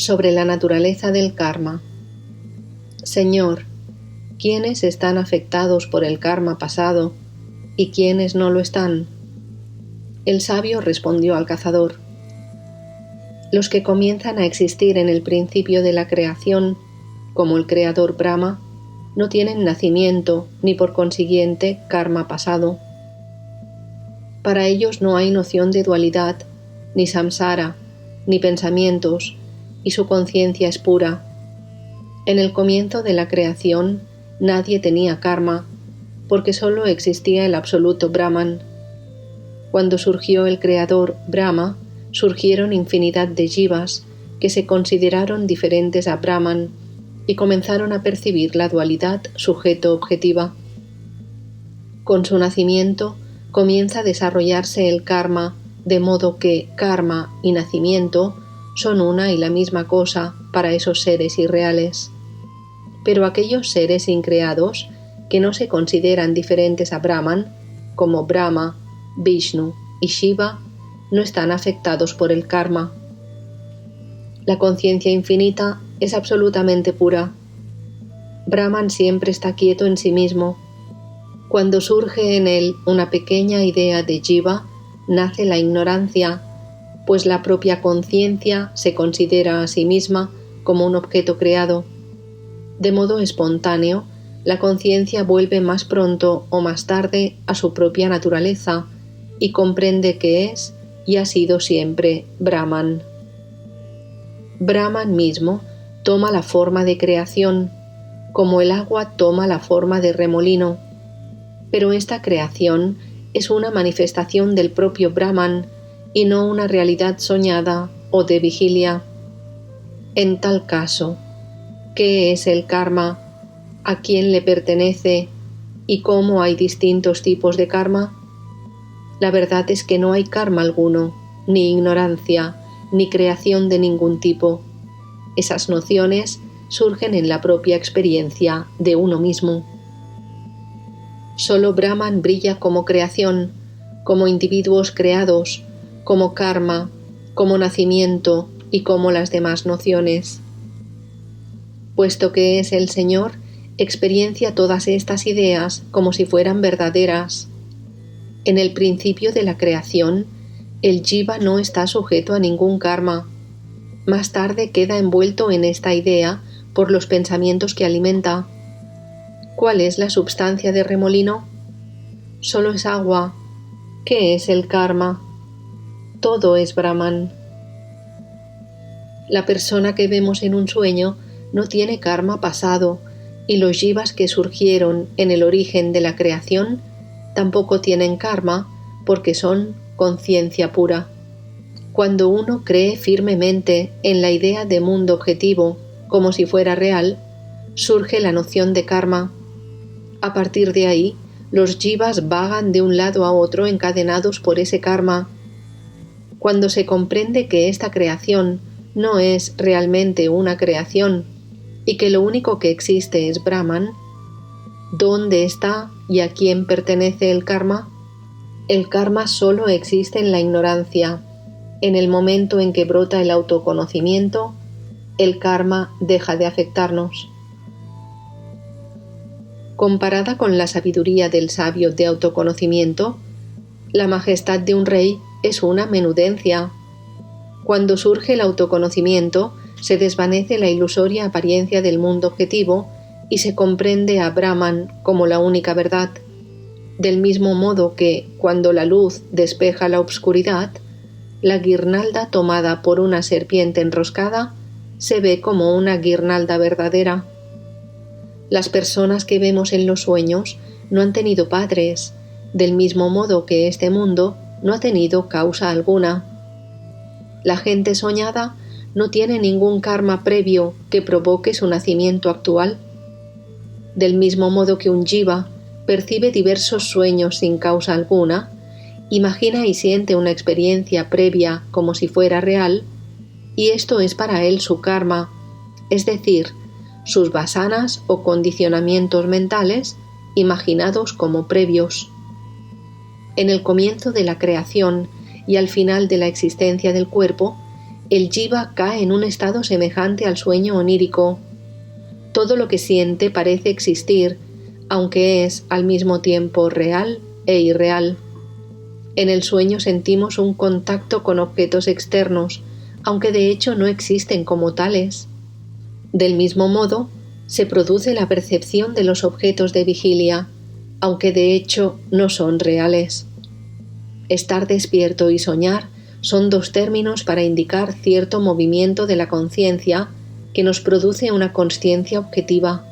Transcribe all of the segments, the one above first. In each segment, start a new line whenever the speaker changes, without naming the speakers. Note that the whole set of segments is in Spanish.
Sobre la naturaleza del karma. Señor, ¿quiénes están afectados por el karma pasado y quiénes no lo están? El sabio respondió al cazador: los que comienzan a existir en el principio de la creación, como el creador Brahma, no tienen nacimiento ni por consiguiente karma pasado. Para ellos no hay noción de dualidad, ni samsara, ni pensamientos, y su conciencia es pura. En el comienzo de la creación nadie tenía karma, porque solo existía el absoluto Brahman. Cuando surgió el creador Brahma, surgieron infinidad de jivas que se consideraron diferentes a Brahman y comenzaron a percibir la dualidad sujeto-objetiva. Con su nacimiento comienza a desarrollarse el karma, de modo que karma y nacimiento son una y la misma cosa para esos seres irreales. Pero aquellos seres increados, que no se consideran diferentes a Brahman, como Brahma, Vishnu y Shiva, no están afectados por el karma. La conciencia infinita es absolutamente pura. Brahman siempre está quieto en sí mismo. Cuando surge en él una pequeña idea de jiva, nace la ignorancia, pues la propia conciencia se considera a sí misma como un objeto creado. De modo espontáneo, la conciencia vuelve más pronto o más tarde a su propia naturaleza y comprende que es y ha sido siempre Brahman. Brahman mismo toma la forma de creación, como el agua toma la forma de remolino, pero esta creación es una manifestación del propio Brahman y no una realidad soñada o de vigilia. En tal caso, ¿qué es el karma? ¿A quién le pertenece? ¿Y cómo hay distintos tipos de karma? La verdad es que no hay karma alguno, ni ignorancia, ni creación de ningún tipo. Esas nociones surgen en la propia experiencia de uno mismo. Solo Brahman brilla como creación, como individuos creados, como karma, como nacimiento y como las demás nociones. Puesto que es el Señor, experiencia todas estas ideas como si fueran verdaderas. En el principio de la creación, el jiva no está sujeto a ningún karma. Más tarde queda envuelto en esta idea por los pensamientos que alimenta. ¿Cuál es la substancia de remolino? Solo es agua. ¿Qué es el karma? Todo es Brahman. La persona que vemos en un sueño no tiene karma pasado, y los jivas que surgieron en el origen de la creación tampoco tienen karma porque son conciencia pura. Cuando uno cree firmemente en la idea de mundo objetivo como si fuera real, surge la noción de karma. A partir de ahí, los jivas vagan de un lado a otro encadenados por ese karma. Cuando se comprende que esta creación no es realmente una creación y que lo único que existe es Brahman, ¿dónde está y a quién pertenece el karma? El karma solo existe en la ignorancia. En el momento en que brota el autoconocimiento, el karma deja de afectarnos. Comparada con la sabiduría del sabio de autoconocimiento, la majestad de un rey es una menudencia. Cuando surge el autoconocimiento, se desvanece la ilusoria apariencia del mundo objetivo y se comprende a Brahman como la única verdad. Del mismo modo que, cuando la luz despeja la obscuridad, la guirnalda tomada por una serpiente enroscada se ve como una guirnalda verdadera. Las personas que vemos en los sueños no han tenido padres, del mismo modo que este mundo no ha tenido causa alguna. La gente soñada no tiene ningún karma previo que provoque su nacimiento actual. Del mismo modo que un jiva percibe diversos sueños sin causa alguna, imagina y siente una experiencia previa como si fuera real, y esto es para él su karma, es decir, sus vasanas o condicionamientos mentales imaginados como previos. En el comienzo de la creación y al final de la existencia del cuerpo, el jiva cae en un estado semejante al sueño onírico. Todo lo que siente parece existir, aunque es al mismo tiempo real e irreal. En el sueño sentimos un contacto con objetos externos, aunque de hecho no existen como tales. Del mismo modo, se produce la percepción de los objetos de vigilia, aunque de hecho no son reales. Estar despierto y soñar son dos términos para indicar cierto movimiento de la conciencia que nos produce una consciencia objetiva.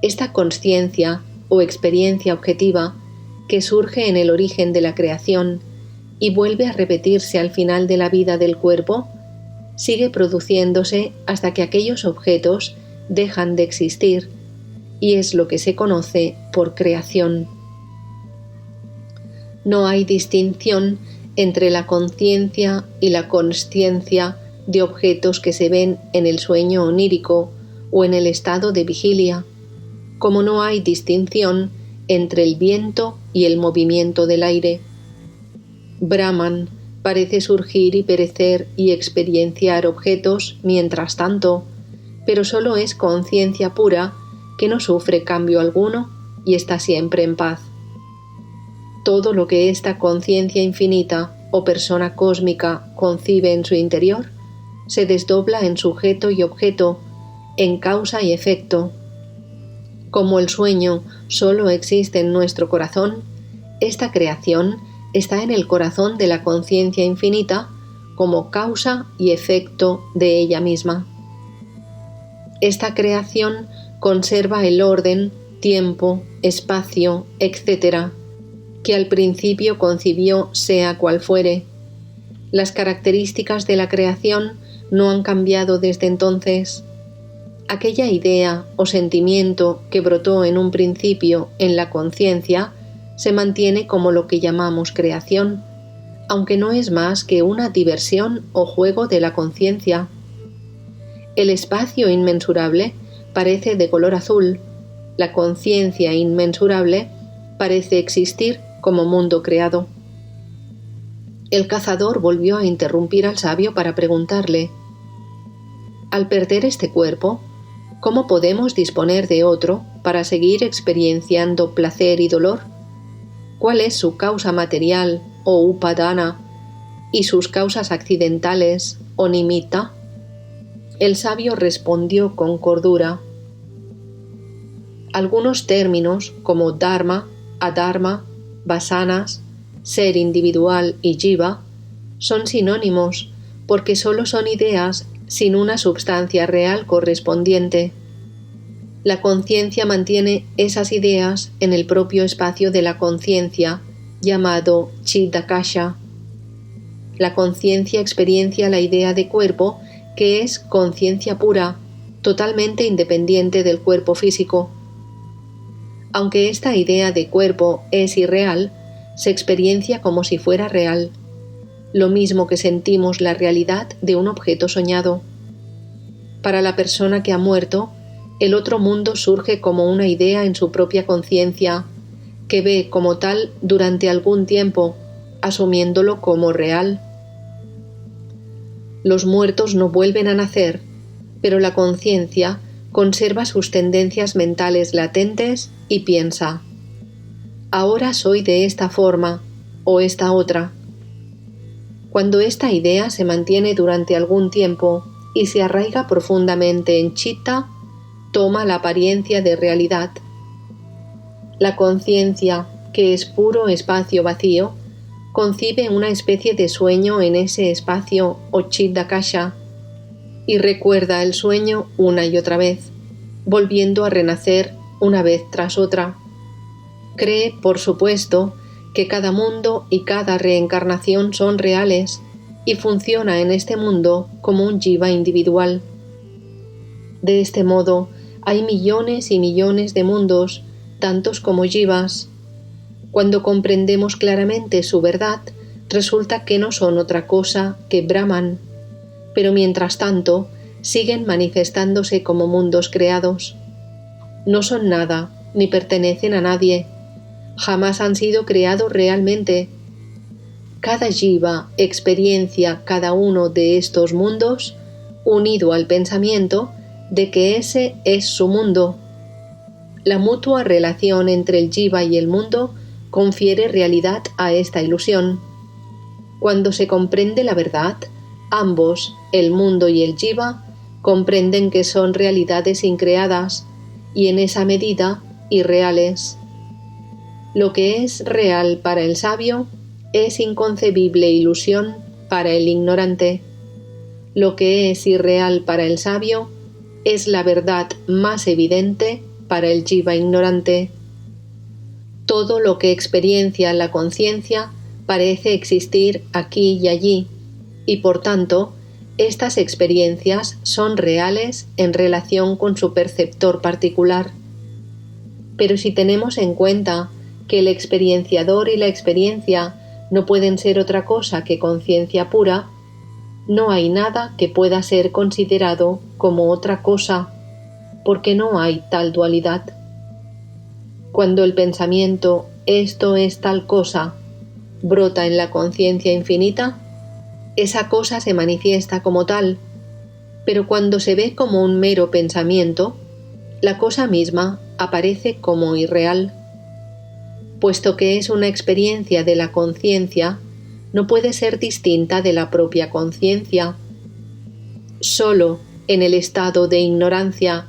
Esta consciencia o experiencia objetiva, que surge en el origen de la creación y vuelve a repetirse al final de la vida del cuerpo, sigue produciéndose hasta que aquellos objetos dejan de existir, y es lo que se conoce por creación. No hay distinción entre la conciencia y la consciencia de objetos que se ven en el sueño onírico o en el estado de vigilia, como no hay distinción entre el viento y el movimiento del aire. Brahman parece surgir y perecer y experienciar objetos mientras tanto, pero solo es conciencia pura que no sufre cambio alguno y está siempre en paz. Todo lo que esta conciencia infinita o persona cósmica concibe en su interior se desdobla en sujeto y objeto, en causa y efecto. Como el sueño solo existe en nuestro corazón, esta creación está en el corazón de la conciencia infinita como causa y efecto de ella misma. Esta creación conserva el orden, tiempo, espacio, etc., que al principio concibió sea cual fuere. Las características de la creación no han cambiado desde entonces. Aquella idea o sentimiento que brotó en un principio en la conciencia se mantiene como lo que llamamos creación, aunque no es más que una diversión o juego de la conciencia. El espacio inmensurable parece de color azul, la conciencia inmensurable parece existir como mundo creado. El cazador volvió a interrumpir al sabio para preguntarle: al perder este cuerpo, ¿cómo podemos disponer de otro para seguir experienciando placer y dolor? ¿Cuál es su causa material o upadana y sus causas accidentales o nimitta? El sabio respondió con cordura: algunos términos como dharma, adharma, vasanas, ser individual y jiva son sinónimos porque solo son ideas sin una substancia real correspondiente. La conciencia mantiene esas ideas en el propio espacio de la conciencia, llamado Chiddakasha. La conciencia experiencia la idea de cuerpo, que es conciencia pura, totalmente independiente del cuerpo físico. Aunque esta idea de cuerpo es irreal, se experiencia como si fuera real, lo mismo que sentimos la realidad de un objeto soñado. Para la persona que ha muerto, el otro mundo surge como una idea en su propia conciencia, que ve como tal durante algún tiempo, asumiéndolo como real. Los muertos no vuelven a nacer, pero la conciencia conserva sus tendencias mentales latentes y piensa: ahora soy de esta forma o esta otra. Cuando esta idea se mantiene durante algún tiempo y se arraiga profundamente en chitta, toma la apariencia de realidad. La conciencia, que es puro espacio vacío, concibe una especie de sueño en ese espacio o chiddakasha y recuerda el sueño una y otra vez, volviendo a renacer una vez tras otra. Cree, por supuesto, que cada mundo y cada reencarnación son reales y funciona en este mundo como un jiva individual. De este modo, hay millones y millones de mundos, tantos como jivas. Cuando comprendemos claramente su verdad, resulta que no son otra cosa que Brahman, pero mientras tanto siguen manifestándose como mundos creados. No son nada, ni pertenecen a nadie. Jamás han sido creados realmente. cada jiva experiencia cada uno de estos mundos unido al pensamiento de que ese es su mundo. La mutua relación entre el jiva y el mundo confiere realidad a esta ilusión. Cuando se comprende la verdad, ambos, el mundo y el jiva, comprenden que son realidades increadas y en esa medida irreales. Lo que es real para el sabio es inconcebible ilusión para el ignorante. Lo que es irreal para el sabio es la verdad más evidente para el jiva ignorante. Todo lo que experiencia la conciencia parece existir aquí y allí, y por tanto, estas experiencias son reales en relación con su perceptor particular. Pero si tenemos en cuenta que el experienciador y la experiencia no pueden ser otra cosa que conciencia pura, no hay nada que pueda ser considerado como otra cosa, porque no hay tal dualidad. Cuando el pensamiento «esto es tal cosa» brota en la conciencia infinita, esa cosa se manifiesta como tal, pero cuando se ve como un mero pensamiento, la cosa misma aparece como irreal. Puesto que es una experiencia de la conciencia, no puede ser distinta de la propia conciencia. Solo en el estado de ignorancia,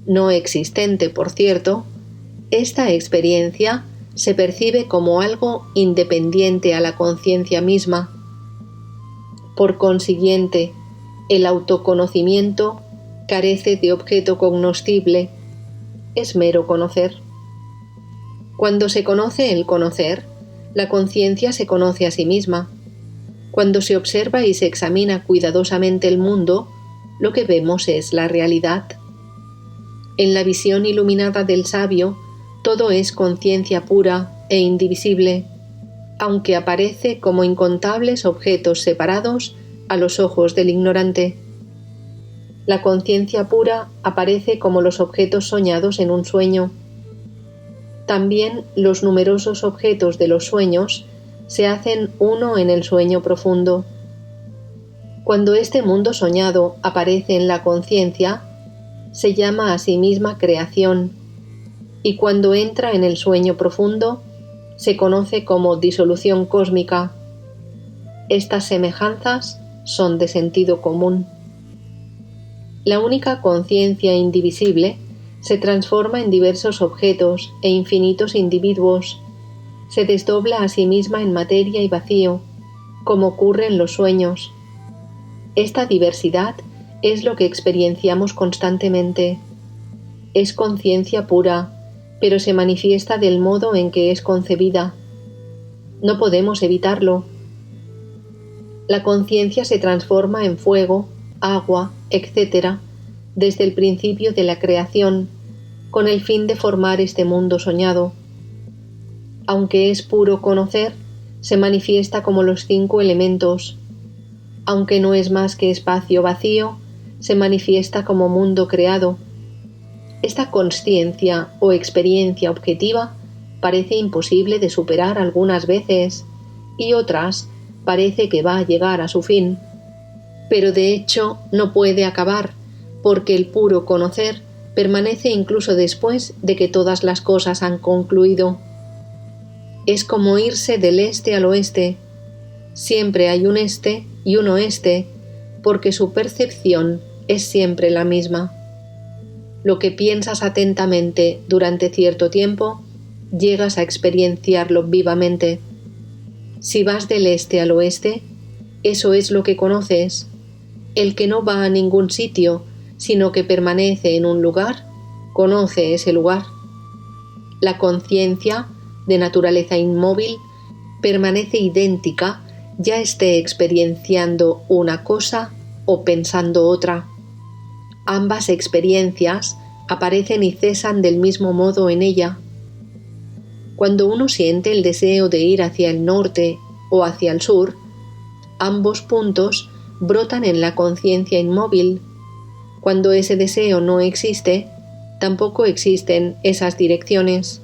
no existente por cierto, esta experiencia se percibe como algo independiente a la conciencia misma. Por consiguiente, el autoconocimiento carece de objeto cognoscible, es mero conocer. Cuando se conoce el conocer, la conciencia se conoce a sí misma. Cuando se observa y se examina cuidadosamente el mundo, lo que vemos es la realidad. En la visión iluminada del sabio, todo es conciencia pura e indivisible, aunque aparece como incontables objetos separados a los ojos del ignorante. La conciencia pura aparece como los objetos soñados en un sueño. También los numerosos objetos de los sueños se hacen uno en el sueño profundo. Cuando este mundo soñado aparece en la conciencia, se llama a sí misma creación, y cuando entra en el sueño profundo, se conoce como disolución cósmica. Estas semejanzas son de sentido común. La única conciencia indivisible se transforma en diversos objetos e infinitos individuos, se desdobla a sí misma en materia y vacío, como ocurre en los sueños. Esta diversidad es lo que experienciamos constantemente. Es conciencia pura, pero se manifiesta del modo en que es concebida. No podemos evitarlo. La conciencia se transforma en fuego, agua, etc., desde el principio de la creación, con el fin de formar este mundo soñado. Aunque es puro conocer, se manifiesta como los 5 elementos. Aunque no es más que espacio vacío, se manifiesta como mundo creado. Esta consciencia o experiencia objetiva parece imposible de superar algunas veces y otras parece que va a llegar a su fin. Pero de hecho no puede acabar, porque el puro conocer permanece incluso después de que todas las cosas han concluido. Es como irse del este al oeste. Siempre hay un este y un oeste, porque su percepción es siempre la misma. Lo que piensas atentamente durante cierto tiempo, llegas a experienciarlo vivamente. Si vas del este al oeste, eso es lo que conoces. El que no va a ningún sitio, sino que permanece en un lugar, conoce ese lugar. La conciencia, de naturaleza inmóvil, permanece idéntica, ya esté experienciando una cosa o pensando otra. Ambas experiencias aparecen y cesan del mismo modo en ella. Cuando uno siente el deseo de ir hacia el norte o hacia el sur, ambos puntos brotan en la conciencia inmóvil. Cuando ese deseo no existe, tampoco existen esas direcciones.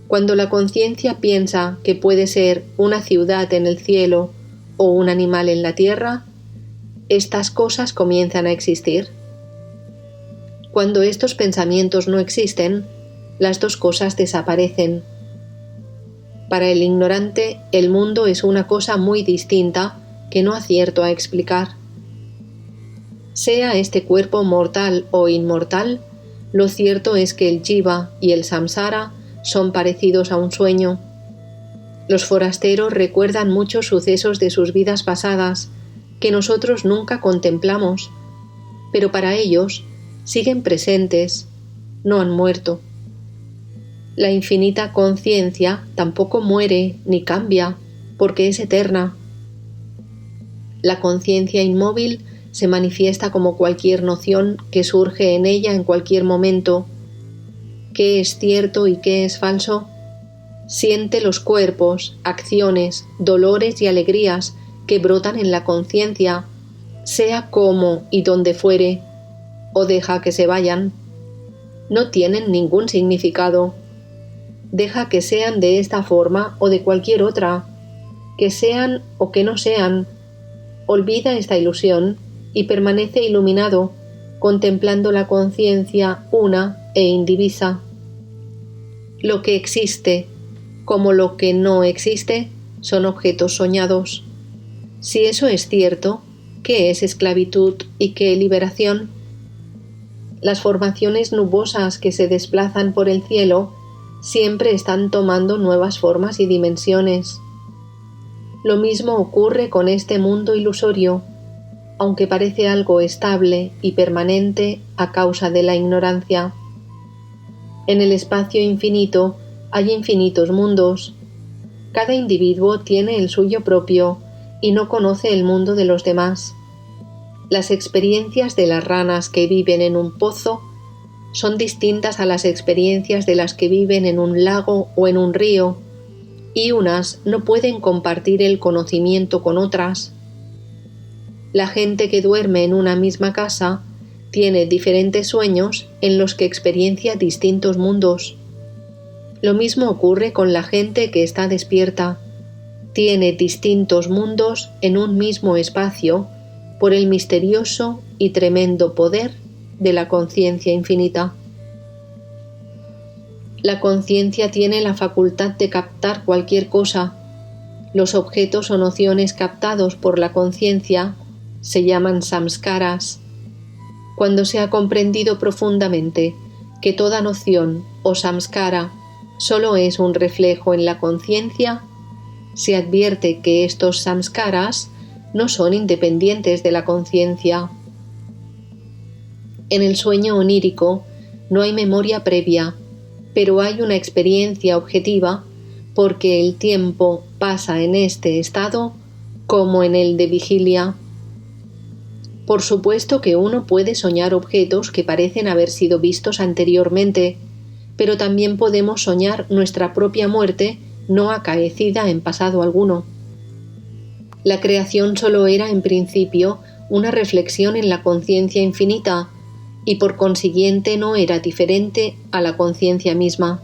Cuando la conciencia piensa que puede ser una ciudad en el cielo o un animal en la tierra, estas cosas comienzan a existir. Cuando estos pensamientos no existen, las dos cosas desaparecen. Para el ignorante, el mundo es una cosa muy distinta que no acierto a explicar. Sea este cuerpo mortal o inmortal, lo cierto es que el jiva y el samsara son parecidos a un sueño. Los forasteros recuerdan muchos sucesos de sus vidas pasadas que nosotros nunca contemplamos, pero para ellos siguen presentes, no han muerto. La infinita conciencia tampoco muere ni cambia, porque es eterna. La conciencia inmóvil se manifiesta como cualquier noción que surge en ella en cualquier momento. ¿Qué es cierto y qué es falso? Siente los cuerpos, acciones, dolores y alegrías que brotan en la conciencia, sea como y donde fuere, o deja que se vayan. No tienen ningún significado. Deja que sean de esta forma o de cualquier otra, que sean o que no sean. Olvida esta ilusión y permanece iluminado, contemplando la conciencia una e indivisa. Lo que existe, como lo que no existe, son objetos soñados. Si eso es cierto, ¿qué es esclavitud y qué liberación? Las formaciones nubosas que se desplazan por el cielo siempre están tomando nuevas formas y dimensiones. Lo mismo ocurre con este mundo ilusorio, aunque parece algo estable y permanente a causa de la ignorancia. En el espacio infinito hay infinitos mundos. Cada individuo tiene el suyo propio y no conoce el mundo de los demás. Las experiencias de las ranas que viven en un pozo son distintas a las experiencias de las que viven en un lago o en un río, y unas no pueden compartir el conocimiento con otras. La gente que duerme en una misma casa tiene diferentes sueños en los que experiencia distintos mundos. Lo mismo ocurre con la gente que está despierta. Tiene distintos mundos en un mismo espacio por el misterioso y tremendo poder de la conciencia infinita. La conciencia tiene la facultad de captar cualquier cosa. Los objetos o nociones captados por la conciencia se llaman samskaras. Cuando se ha comprendido profundamente que toda noción o samskara solo es un reflejo en la conciencia, se advierte que estos samskaras no son independientes de la conciencia. En el sueño onírico no hay memoria previa, pero hay una experiencia objetiva porque el tiempo pasa en este estado como en el de vigilia. Por supuesto que uno puede soñar objetos que parecen haber sido vistos anteriormente, pero también podemos soñar nuestra propia muerte no acaecida en pasado alguno. La creación solo era en principio una reflexión en la conciencia infinita y por consiguiente no era diferente a la conciencia misma.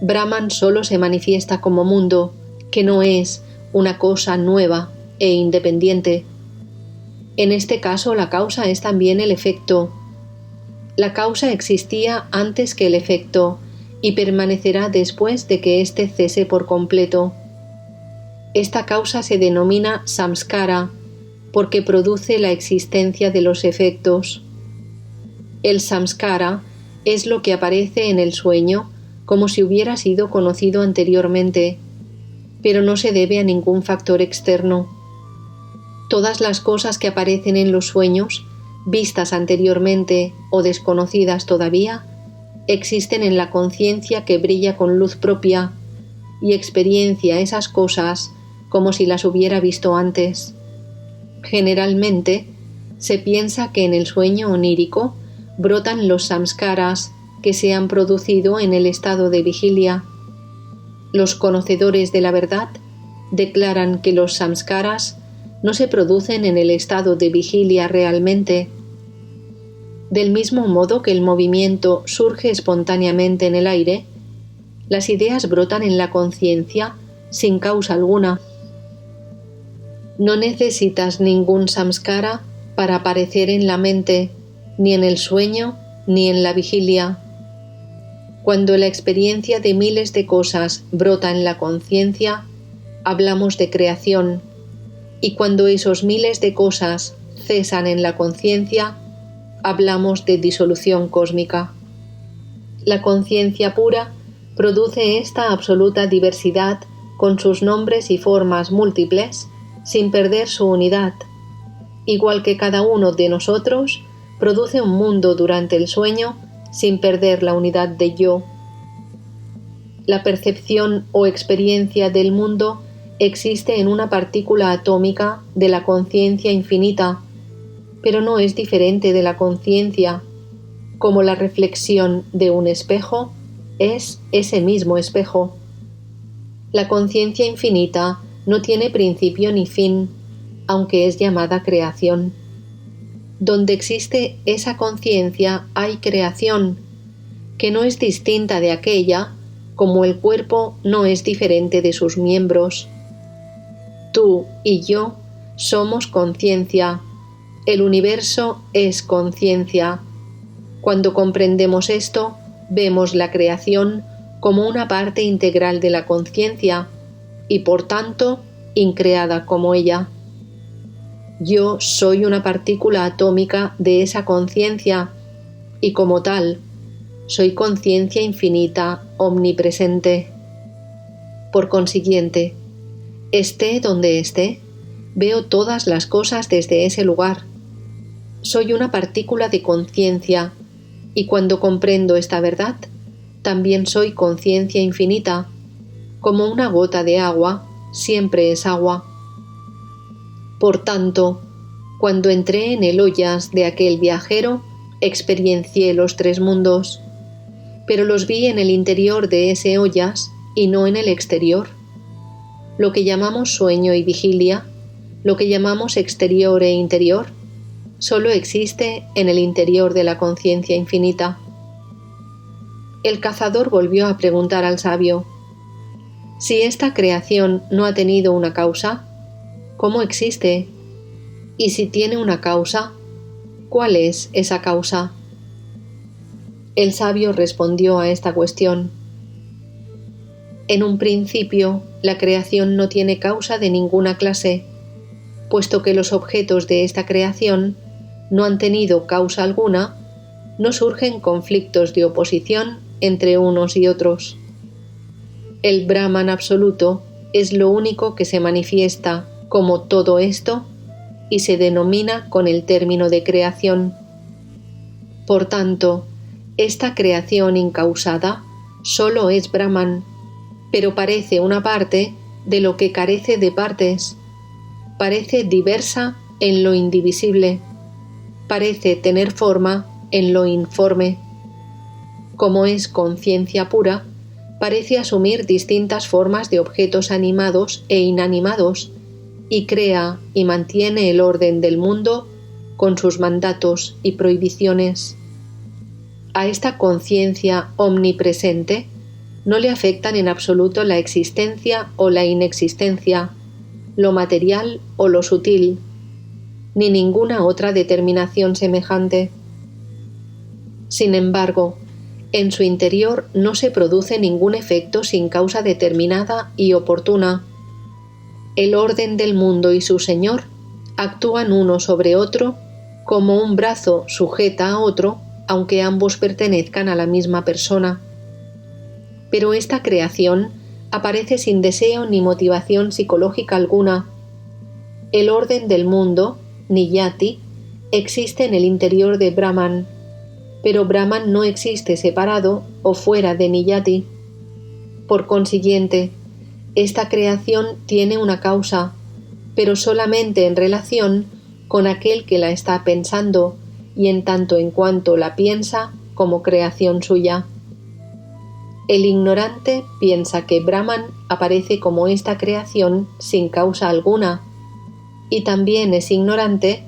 Brahman solo se manifiesta como mundo, que no es una cosa nueva e independiente. En este caso la causa es también el efecto. La causa existía antes que el efecto y permanecerá después de que éste cese por completo. Esta causa se denomina samskara porque produce la existencia de los efectos. El samskara es lo que aparece en el sueño como si hubiera sido conocido anteriormente, pero no se debe a ningún factor externo. Todas las cosas que aparecen en los sueños, vistas anteriormente o desconocidas todavía, existen en la conciencia que brilla con luz propia y experiencia esas cosas como si las hubiera visto antes. Generalmente, se piensa que en el sueño onírico brotan los samskaras que se han producido en el estado de vigilia. Los conocedores de la verdad declaran que los samskaras no se producen en el estado de vigilia realmente. Del mismo modo que el movimiento surge espontáneamente en el aire, Las ideas brotan en la conciencia sin causa alguna. No necesitas ningún samskara para aparecer en la mente, ni en el sueño, ni en la vigilia. Cuando la experiencia de miles de cosas brota en la conciencia, hablamos de creación, y cuando esos miles de cosas cesan en la conciencia, hablamos de disolución cósmica. La conciencia pura produce esta absoluta diversidad con sus nombres y formas múltiples, sin perder su unidad, igual que cada uno de nosotros produce un mundo durante el sueño sin perder la unidad de yo. La percepción o experiencia del mundo existe en una partícula atómica de la conciencia infinita, pero no es diferente de la conciencia, como la reflexión de un espejo es ese mismo espejo. La conciencia infinita no tiene principio ni fin, aunque es llamada creación. Donde existe esa conciencia hay creación, que no es distinta de aquella, como el cuerpo no es diferente de sus miembros. Tú y yo somos conciencia, el universo es conciencia. Cuando comprendemos esto, vemos la creación como una parte integral de la conciencia y por tanto increada como ella. Yo soy una partícula atómica de esa conciencia y como tal, soy conciencia infinita, omnipresente. Por consiguiente, esté donde esté, veo todas las cosas desde ese lugar. Soy una partícula de conciencia y cuando comprendo esta verdad, también soy conciencia infinita. Como una gota de agua, siempre es agua. Por tanto, cuando entré en el hoyas de aquel viajero, experiencié los tres mundos, pero los vi en el interior de ese hoyas y no en el exterior. Lo que llamamos sueño y vigilia, lo que llamamos exterior e interior, solo existe en el interior de la conciencia infinita. El cazador volvió a preguntar al sabio: si esta creación no ha tenido una causa, ¿cómo existe? Y si tiene una causa, ¿cuál es esa causa? El sabio respondió a esta cuestión: en un principio, la creación no tiene causa de ninguna clase, puesto que los objetos de esta creación no han tenido causa alguna, no surgen conflictos de oposición entre unos y otros. El Brahman absoluto es lo único que se manifiesta como todo esto y se denomina con el término de creación. Por tanto, esta creación incausada solo es Brahman, pero parece una parte de lo que carece de partes, parece diversa en lo indivisible, parece tener forma en lo informe. Como es conciencia pura, parece asumir distintas formas de objetos animados e inanimados, y crea y mantiene el orden del mundo con sus mandatos y prohibiciones. A esta conciencia omnipresente no le afectan en absoluto la existencia o la inexistencia, lo material o lo sutil, ni ninguna otra determinación semejante. Sin embargo, en su interior no se produce ningún efecto sin causa determinada y oportuna. El orden del mundo y su Señor actúan uno sobre otro como un brazo sujeta a otro, aunque ambos pertenezcan a la misma persona. Pero esta creación aparece sin deseo ni motivación psicológica alguna. El orden del mundo, Niyati, existe en el interior de Brahman, pero Brahman no existe separado o fuera de Niyati. Por consiguiente, esta creación tiene una causa, pero solamente en relación con aquel que la está pensando y en tanto en cuanto la piensa como creación suya. El ignorante piensa que Brahman aparece como esta creación sin causa alguna, y también es ignorante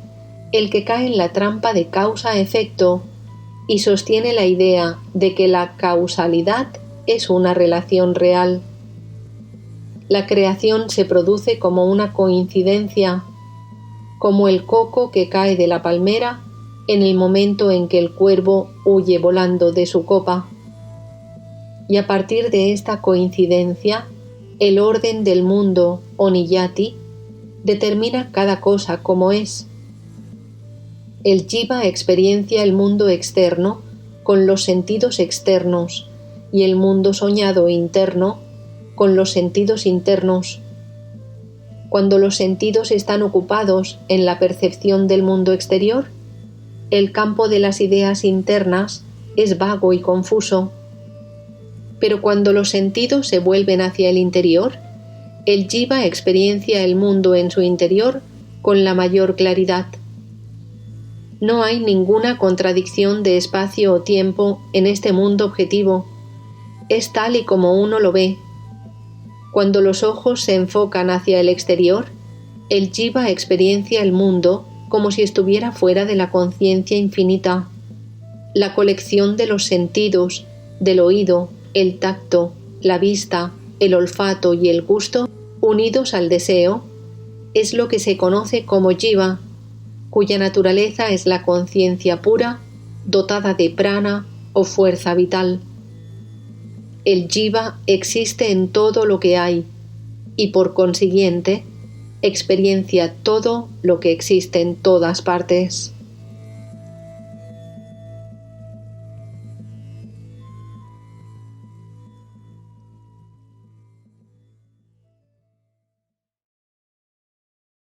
el que cae en la trampa de causa-efecto y sostiene la idea de que la causalidad es una relación real. La creación se produce como una coincidencia, como el coco que cae de la palmera en el momento en que el cuervo huye volando de su copa. Y a partir de esta coincidencia, el orden del mundo, o niyati, determina cada cosa como es. El jiva experiencia el mundo externo con los sentidos externos y el mundo soñado interno con los sentidos internos. Cuando los sentidos están ocupados en la percepción del mundo exterior, el campo de las ideas internas es vago y confuso. Pero cuando los sentidos se vuelven hacia el interior, el jiva experiencia el mundo en su interior con la mayor claridad. No hay ninguna contradicción de espacio o tiempo en este mundo objetivo. Es tal y como uno lo ve. Cuando los ojos se enfocan hacia el exterior, el jiva experiencia el mundo como si estuviera fuera de la conciencia infinita. La colección de los sentidos, del oído, el tacto, la vista, el olfato y el gusto, unidos al deseo, es lo que se conoce como jiva, cuya naturaleza es la conciencia pura, dotada de prana o fuerza vital. El jiva existe en todo lo que hay y por consiguiente experiencia todo lo que existe en todas partes.